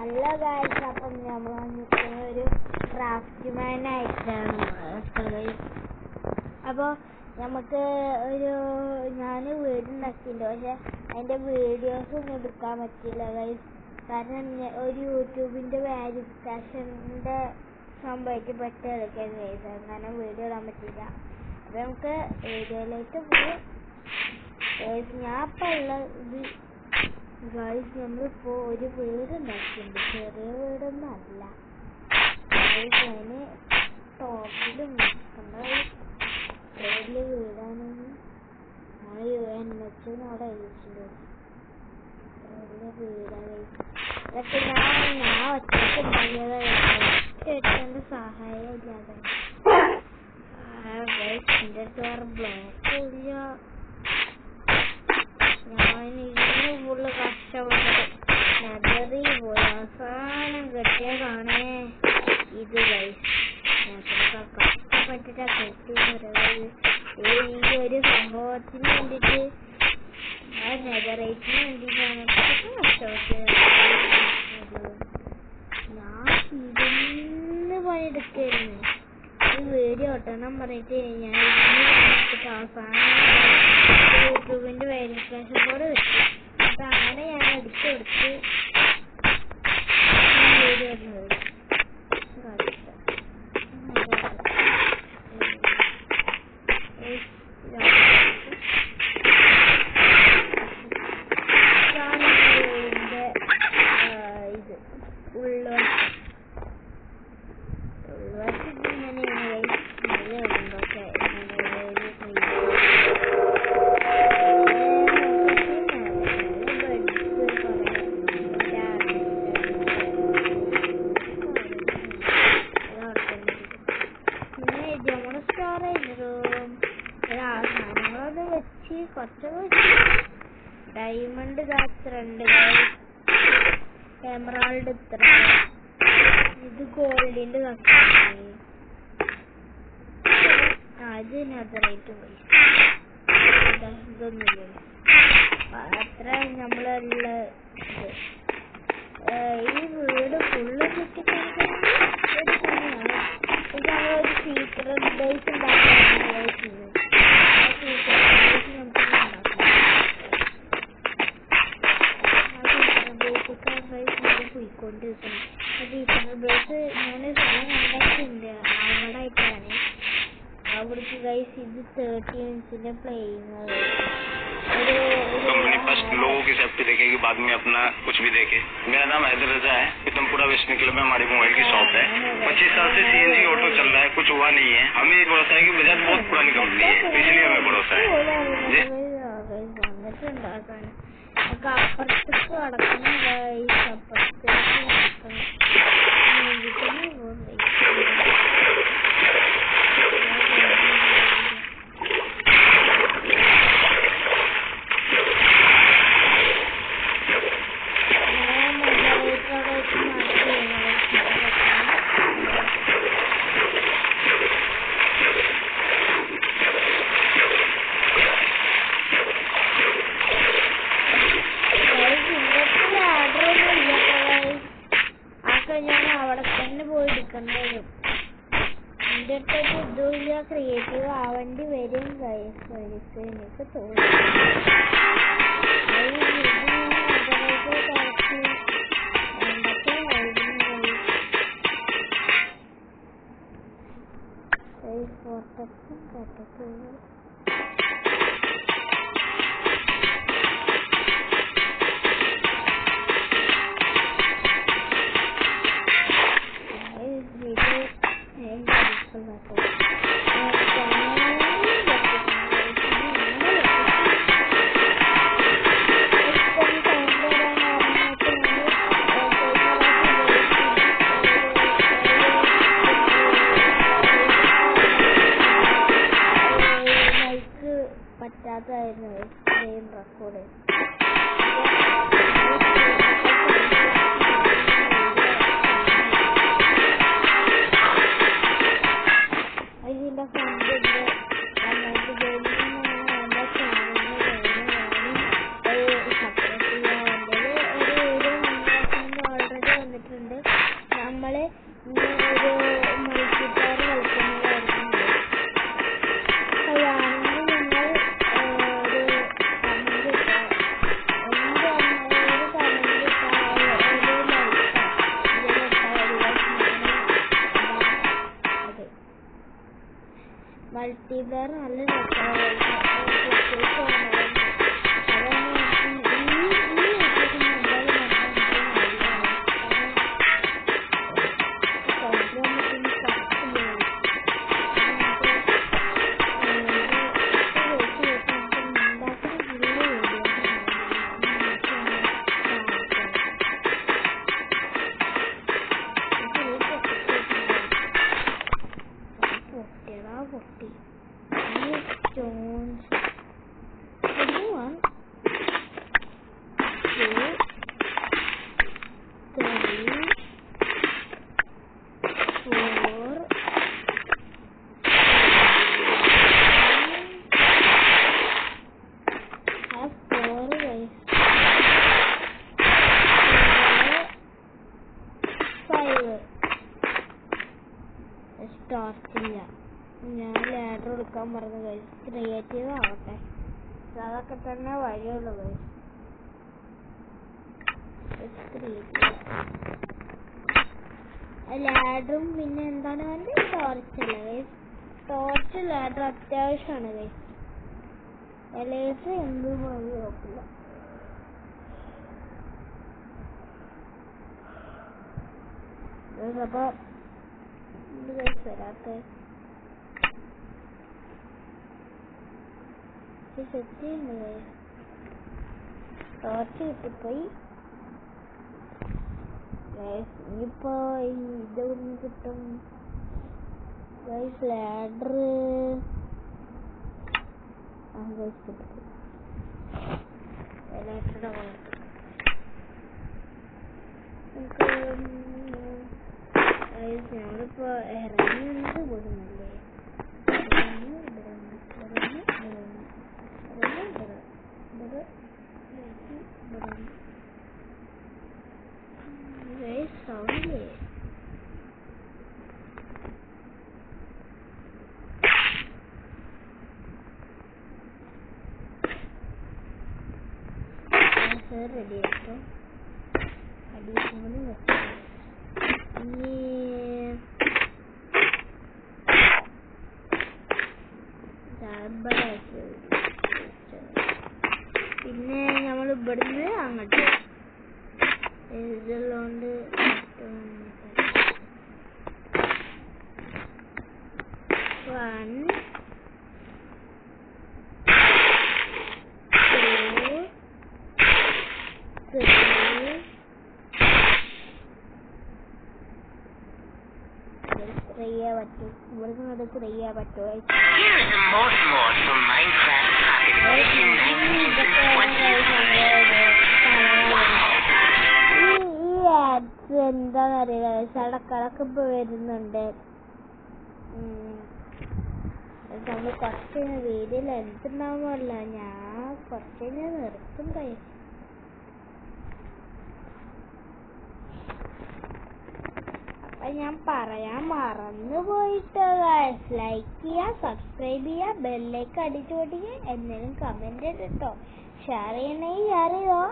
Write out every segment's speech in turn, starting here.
Hello guys, അപ്പം നമ്മൾ വന്നിരിക്കുന്ന ഒരു ക്രാഫ്റ്റ്മാൻ ആയിട്ടാണ്. അപ്പോൾ നമുക്ക് ഞാൻ വീടുണ്ടാക്കിയിട്ടുണ്ട്, പക്ഷെ അതിൻ്റെ വീഡിയോസ് ഒന്നും എടുക്കാൻ പറ്റില്ല ഗൈസ്. കാരണം ഒരു യൂട്യൂബിൻ്റെ വെരിഫിക്കേഷൻ്റെ സംഭവമായിട്ട് പെട്ടെടുക്കാൻ ഗൈസ്, അങ്ങനെ വീഡിയോ ഇടാൻ പറ്റില്ല. അപ്പോൾ നമുക്ക് വീഡിയോയിലേക്ക് പോയി ഗൈസ്. ഞാൻ ഇപ്പോൾ ഉള്ളത് ഗൈസ്, നമ്മളിപ്പോൾ ഒരു വീടുണ്ടാക്കിയിട്ടുണ്ട്. ചെറിയ വീടൊന്നും അല്ല ഗൈസ്, അതിന് ടോപ്പിലും വലിയ വീടാണ്. നമ്മൾ എന്നുവെച്ചൊന്നും അവിടെ അയച്ചിട്ടുണ്ട്. വലിയ വീടാണ്. ഇതൊക്കെ ഞാൻ ഒറ്റയ്ക്ക് ഉണ്ടാക്കിയത് ഏറ്റവും സഹായം ഇല്ലാതെ. ഗൈസ്, എൻ്റെ അടുത്ത് വേറെ ബ്ലോക്കും ഇല്ല. ഞാൻ ഇതിന് ഫുള്ള് കഷ്ടപ്പെട്ടത് നഗറിൽ പോയി അവസാനം കെട്ടിയതാണ് ഇത് ഗൈസ്. കഷ്ടപ്പെട്ടിട്ടാ കെട്ടിയത്. ഈ ഒരു സംഭവത്തിന് വേണ്ടിയിട്ട് ആ നെഗറേറ്റിന് വേണ്ടിയിട്ടാണ് കഷ്ടപ്പെട്ടത്. ഞാൻ ഇരുന്ന് പണിയെടുക്കായിരുന്നു. ഈ വീഡിയോ ഒട്ടണം പറഞ്ഞിട്ട് ഞാൻ ഇരുന്ന് അവസാനം യൂട്യൂബിന്റെ വെരിഫിക്കേഷൻ കോഡ് കിട്ടി. അപ്പൊ അങ്ങനെ ഞാൻ എടുത്ത് കൊടുത്ത് വീഡിയോ ഇടുന്നത്. ഇത് ഉൾവശത്ത് ഇങ്ങനെയാണ് നല്ല ഉണ്ടൊക്കെ. സാധനങ്ങളൊക്കെ വെച്ച് കുറച്ചൊക്കെ ഡയമണ്ട് ഇതാത്രണ്ട്, എമറാൾഡ് ഇത്ര, ഇത് ഗോൾഡിന്റെ കഷ്ടാണ്. ഇത് നെതറൈറ്റ് പോയി. ഇതൊന്നുമില്ല, അത്ര നമ്മളുള്ള ഈ വീട് ഫുള്ള് ചുറ്റിക്കാണ്. ഇത് നമ്മളൊരു സീക്രട്ട് ബേസ് ഉണ്ടാക്കാൻ പോയിക്കൊണ്ടിരിക്കണം. സീക്രട്ട് ബേസ് ഞാൻ സ്ഥലം കണ്ടിട്ടുണ്ട്, അവിടായിട്ടാണ്. അവിടേക്ക് ഗൈസ് ഇത് 30 ഇഞ്ചിന്റെ പ്ലേയിങ്. कंपनी फर्स्ट लोगों की सेफ्टी देखेगी, बाद में अपना कुछ भी देखे। मेरा नाम हैदर रजा है, पितमपुरा वेस्टर्न क्लब में हमारी मोबाइल की शॉप है। 25 साल से सीएनजी ऑटो चल रहा है, कुछ हुआ नहीं है। हमें भरोसा है कि बजाज बहुत पुरानी कंपनी है, इसलिए हमें भरोसा है। അപ്പുറത്തേക്ക് അടക്കണം ഗൈസ്, അപ്പുറത്തേക്ക് അടക്കണം. ഞാൻ അവിടെ തന്നെ പോയി എടുക്കേണ്ടതും. എൻ്റെ അടുത്തൊക്കെ ഇതുമില്ല, ക്രിയേറ്റീവ് ആവേണ്ടി വരും ഗൈസ്. എനിക്ക് തോന്നുന്നു പറ്റാത്തായിരുന്നു ഗെയിം റെക്കോർഡ്. ഇതിന്റെ ഫ്രണ്ടിന്റെ കൊണ്ട് നമ്മള് ഇങ്ങനെ ഒരു മൾട്ടിപ്ലെയർ കളിക്കുന്നതായിരിക്കും. അതാണെങ്കിൽ നിങ്ങൾ ഒരു കമന്റ് ഇട്ടാൽ മൾട്ടിപ്ലെയർ നല്ല സ്റ്റാർട്ടില്ല. ഞാൻ ലാഡർ എടുക്കാൻ പറഞ്ഞു ഗൈസ്. ക്രിയേറ്റീവ് ആവട്ടെ, അതൊക്കെ തന്നെ വഴിയുള്ളൂ ഗൈസ്. ലാഡറും പിന്നെ എന്താണ് വേണ്ടത്? ടോർച്ചല്ല ഗൈസ്. ടോർച്ച് ലാഡർ അത്യാവശ്യമാണ് ഗൈസ്. എലേസ് എന്തും നോക്കില്ല. അപ്പൊ വരാത്ത സെറ്റ് ടോർച്ച് കിട്ടിപ്പോയി. ഇനിയിപ്പോ ഇതൊന്നും കിട്ടും ഗൈസ്. ലാഡർ ഞങ്ങളിപ്പോ ഇറങ്ങി വന്നത് കൊടുന്നല്ലേ. സൗണ്ട് റെഡി ആയിട്ടോ. അടിയിൽ വെച്ചു. പിന്നെ നമ്മൾ ഇവിടുന്ന് അങ്ങോട്ട് ഇതുള്ളതുകൊണ്ട് 1 2 3 ചെയ്യാൻ പറ്റും. ഇവിടുന്ന് അത് ചെയ്യാൻ പറ്റുമോ? ഈ ആഡ്സ് എന്താന്നറിയില്ല, ഇടക്കിടക്ക് ഇപ്പൊ വരുന്നുണ്ട്. നമ്മൾ കുറച്ച് വീഡിയോ ലെങ്ത് ഉണ്ടാവുമല്ല, ഞാൻ കുറച്ച് നിർത്തും കഴിയും. ഞാൻ പറയാൻ മറന്നു പോയിട്ട് ലൈക്ക് ചെയ്യുക, സബ്സ്ക്രൈബ് ചെയ്യുക, ബെല്ലേക്ക് അടിച്ചു പൊട്ടിക്കുക, എന്തെങ്കിലും കമന്റ് ഇട്ടോ, ഷെയർ ചെയ്യണമെങ്കിൽ ഷെയർ ചെയ്തോ.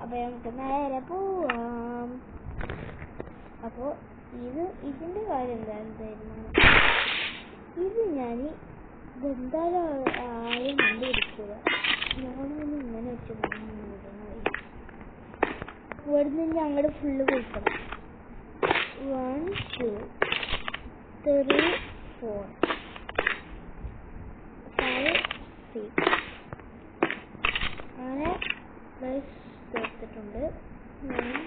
അപ്പൊ നമുക്ക് നേരെ പോവാം. അപ്പൊ ഇതിന്റെ കാര്യം എന്തായിരുന്നു? ഇത് ഞാൻ ഇതെന്തായാലും ആരും കണ്ടുപിടിക്കുക. ഞാനൊന്നും ഇങ്ങനെ വെച്ച് ഇവിടുന്ന് ഞങ്ങളുടെ ഫുള്ള് കൊടുക്കണം. 1 2 3 4 5 6 അങ്ങനെ പ്ലസ് ചേർത്തിട്ടുണ്ട്. 1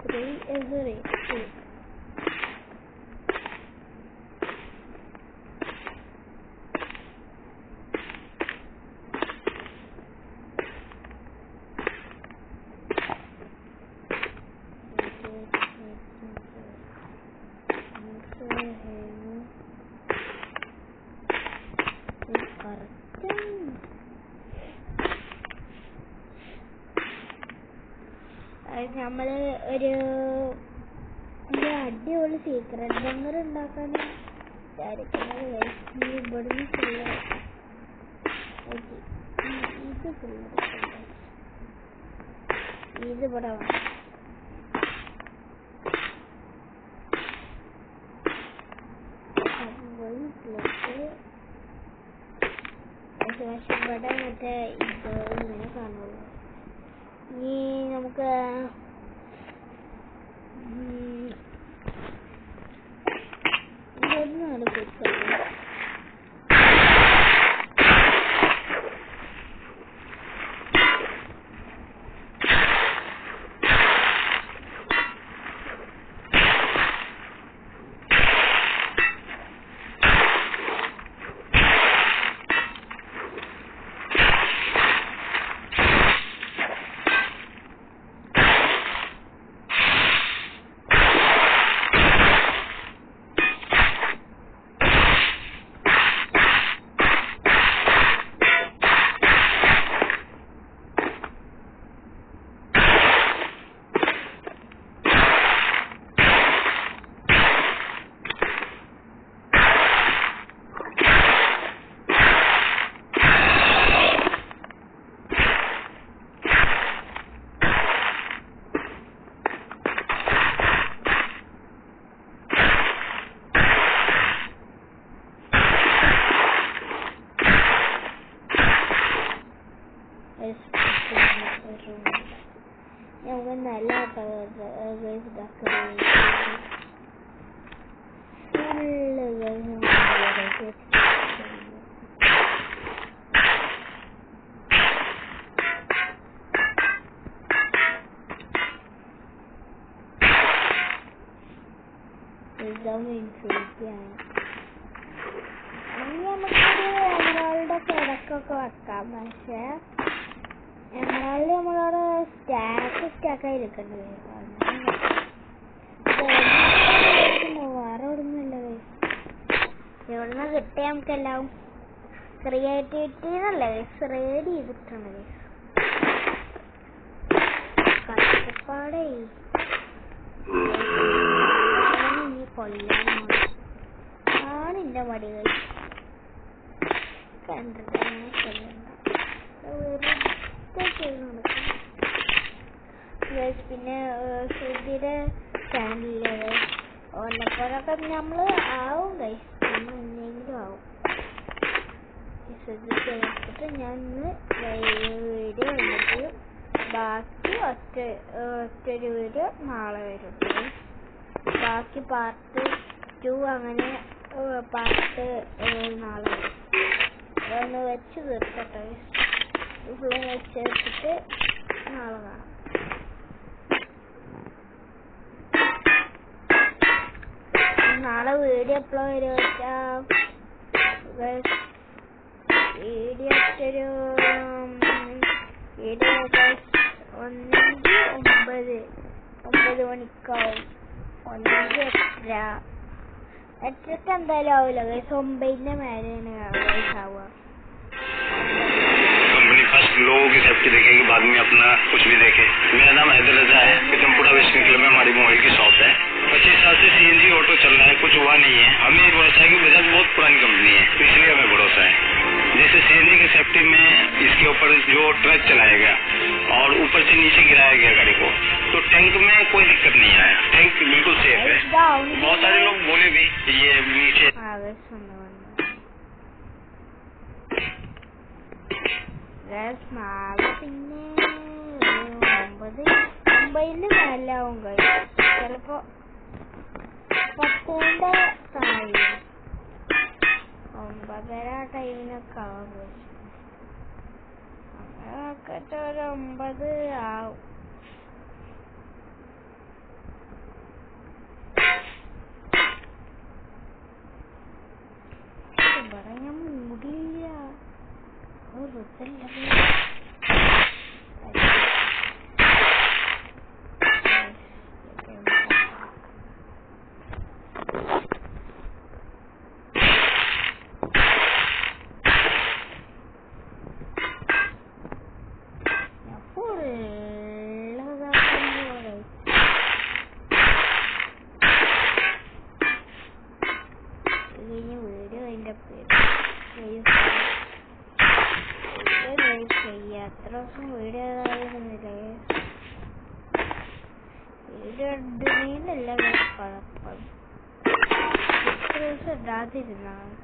2 3 2 കറക്റ്റ് നമ്മള് ഒരു അടിപൊളി സീക്രട്ട് ബങ്കർ ഉണ്ടാക്കാൻ വിചാരിക്കുന്നത്. ഇവിടുന്ന് ഫുള്ള് ഇത് ഫുള്ള് ഇതിവിടെ വേണം. ഇവിടെ മറ്റേ ഇത് ഇങ്ങനെ കാണുള്ളൂ. ഇനി നമുക്ക് ഇവിടുന്നാണ് കിട്ടുന്നത്. നമുക്ക് നല്ല നമുക്കൊരു എമറാൾഡ് കിടക്കൊക്കെ വെക്കാം. പക്ഷെ എമറാൾഡ് നമ്മളവിടെ സ്റ്റാക്കായി ഇരിക്കേണ്ടത്. വേറെ ഒന്നുമില്ല. എവിടുന്ന് കിട്ടിയ നമുക്കെല്ലാം ക്രിയേറ്റിവിറ്റി എന്നല്ലേ റെഡി ചെയ്തിട്ടുണ്ട്. കഷ്ടപ്പാടേ ഇനി കൊല്ലാനാണ് എന്റെ മടികൾ കണ്ടിട്ട് പിന്നെ ശ്രുതിയുടെ ചാനലില് ഓലപ്പോഴൊക്കെ നമ്മള് ആവും നമ്മൾ എന്തെങ്കിലും ആവും. ശ്രുതി ചേർത്തിട്ട് ഞാൻ ഇന്ന് വീഡിയോ വന്നിട്ട് ബാക്കി ഒറ്റൊരു വീഡിയോ നാളെ വരും. ബാക്കി പാർട്ട് 2 അങ്ങനെ പാർട്ട് നാളെ വരും. അതൊന്ന് വെച്ച് തീർക്കട്ടെ. ഫുള്ളും വെച്ച് വെച്ചിട്ട് നാളെ കാണാം. നാളെ വീഡിയോ എപ്പോഴും വീഡിയോ ഒന്നെങ്കിൽ 9 മണിക്കാവും, ഒന്നെങ്കിൽ 8:30 എന്തായാലും ആവില്ല. 9ന്റെ മേലെയാണ് ആവുക. लोगों की सेफ्टी देखेगी, बाद में अपना कुछ भी देखे। मेरा नाम हैदर रजा है, पितमपुरा वेस्टर्न क्लब में हमारी मोबाइल की शॉप है। 25 साल से सीएनजी ऑटो चल रहा है, कुछ हुआ नहीं है। हमें भरोसा है कि बजाज बहुत पुरानी कंपनी है, इसलिए हमें भरोसा है। जैसे सीएनजी की सेफ्टी में इसके ऊपर जो ट्रक चलाया गया और ऊपर से नीचे गिराया गया गाड़ी को, तो टैंक में कोई दिक्कत नहीं आया। टैंक बिल्कुल सेफ है। बहुत सारे लोग बोले भी ये नीचे നാളെ പിന്നെ 9 മേലാവും കഴിയും. ചിലപ്പോ 10ന്റെ താഴെ 9:30 ടൈമിനൊക്കെ ആവും. അങ്ങനെയൊക്കെ ഒരു 9 ആവും. ഇവിടെ ഞാൻ മൂടിയില്ല. എത്ര ദിവസം വീഡിയോ ഇടുന്നില്ല. വീഡിയോ ഇടുന്നതിനല്ല കുഴപ്പം, എത്ര ദിവസം ഇടാതിരുന്നാണ്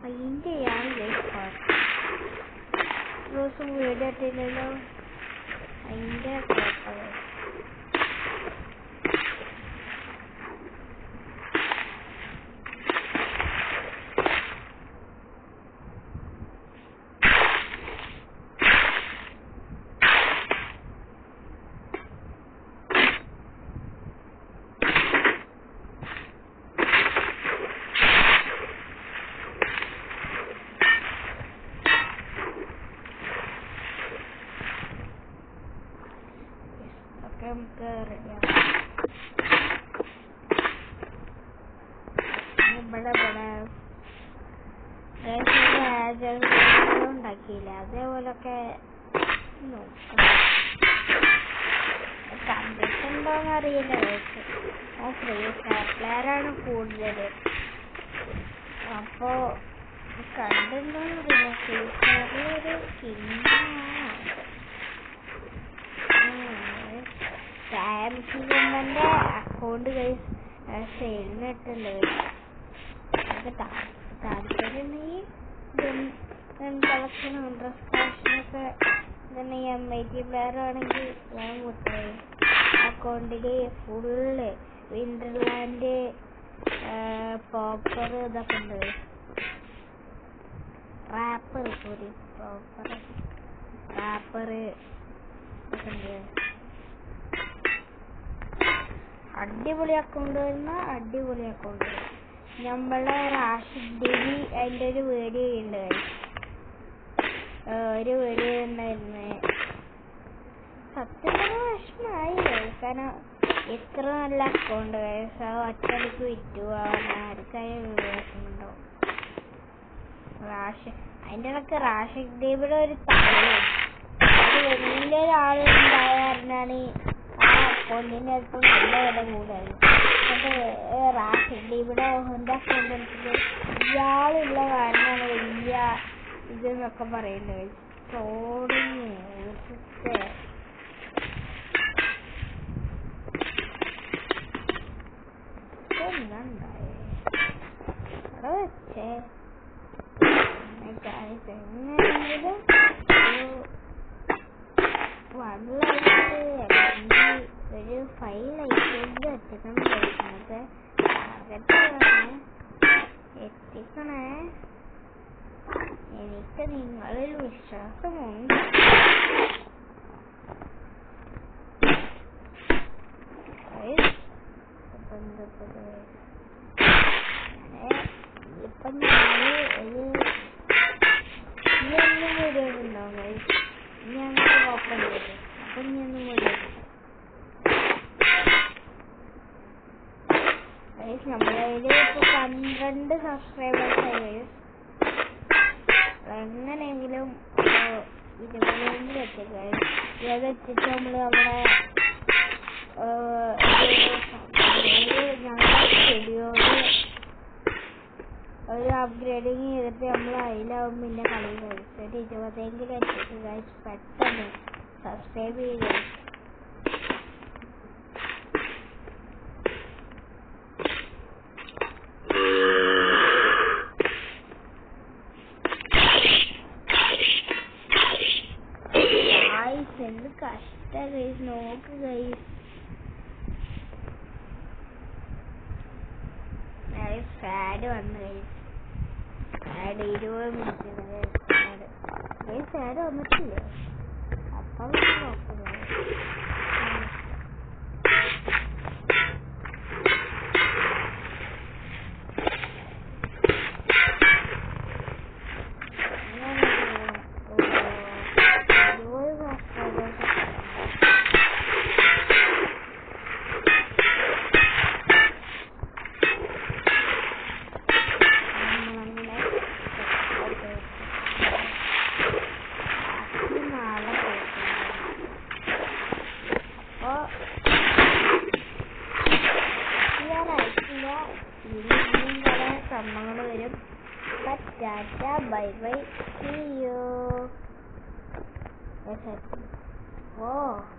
അതിൻ്റെയാണ് കുഴപ്പം. എത്ര ദിവസം വീഡിയോ ഇട്ടില്ലല്ലോ, അതിൻ്റെ കുഴപ്പം. നമുക്ക് റെഡിയാക്കാം. ഉണ്ടാക്കിയില്ല, അതേപോലൊക്കെ നോക്കണം. കണ്ടിട്ടുണ്ടോന്ന് അറിയില്ല. ഫ്രീ ഫയർ പ്ലെയറാണ് കൂടുതൽ, അപ്പോ കണ്ടിട്ടുണ്ടോന്ന് അറിയില്ല. ഫ്രീ ഫയറിലൊരു സ്കിന്നാണ് സാംസങ്ങിന്റെ അക്കൗണ്ട് സെയിലിനിട്ടുണ്ട്. താല്പര്യമുണ്ടെങ്കിൽ കളക്ഷനും ഡ്രസ് കളക്ഷനൊക്കെ തന്നെ MIT പ്ലെയർ ആണെങ്കിൽ ഞാൻ മുട്ടേ അക്കൗണ്ടില് ഫുള്ള് വിന്റർലാൻഡ് പോപ്പർ ഇതൊക്കെ ഉണ്ട്. റാപ്പർ ഒക്കെ ഉണ്ട്. അടിപൊളി അക്കൗണ്ട് വരുന്ന അടിപൊളി അക്കൗണ്ട്. നമ്മളെ റാഷിദ് ദേവി അതിൻ്റെ ഒരു വീഡിയോ ഉണ്ടായിരുന്നു. സത്യം പറഞ്ഞ വിഷമായി, കാരണം എത്ര നല്ല അക്കൗണ്ട് ഒറ്റടിക്ക് വിറ്റു ആർക്കായും വിവേചനമുണ്ടാവും. അതിൻ്റെ ഇടയ്ക്ക് റാഷിദ് ദേവിയുടെ ഒരു വലിയൊരാളുണ്ടായ കാരണമാണ് ആ അക്കൗണ്ടിൻ്റെ അടുത്ത് നല്ല വില കൂടായി. റാഷിദ് ഇവിടെ എൻ്റെ അക്കൗണ്ട് എടുത്തിട്ട് ഇയാളുള്ള കാരണമാണ് വലിയ ഇതെന്നൊക്കെ പറയുന്നത്. തോടുന്നു എന്താണ്ടായേ അവിടെ വെച്ചേ എങ്ങനെയെങ്കിലും ഒരു 5 ലൈറ്റ് എത്തിക്കണം. കഴിക്കുന്നത് എത്തിക്കണേ, എനിക്ക് നിങ്ങളിൽ വിശ്വാസമുണ്ട്. ഇപ്പം ഞാന് ഒരു ഇനിയൊന്നും വീഡിയോ ഉണ്ടാവും. ഇനി അങ്ങോട്ട് ഓപ്പൺ ചെയ്തു. അപ്പം ഇനിയൊന്നും വീഡിയോ നമ്മുടെ കയ്യിൽ ഇപ്പോൾ 12 സബ്സ്ക്രൈബേഴ്സായി. എങ്ങനെയെങ്കിലും 20 എത്തിക്കുക. എത്തിച്ച് നമ്മൾ നമ്മുടെ ഞങ്ങളുടെ സ്റ്റുഡിയോയിൽ ഒരു അപ്ഗ്രേഡിങ് ചെയ്തിട്ട് നമ്മൾ അതിലാവും പിന്നെ കളി കഴിച്ചിട്ട് 20 എത്തിക്കുക. പെട്ടെന്ന് സബ്സ്ക്രൈബ് ചെയ്യുക. എന്ത് കഷ്ട ഗൈസ്, നോക്ക് ഗൈസ്. ആഡ് വന്നു guys. Ad 20 minute guys. Ad വന്നിട്ടില്ലേ? അപ്പം നോക്കുന്നത് സംഭവങ്ങൾ വരും. ടാറ്റ bye bye, see you. SIP. Oh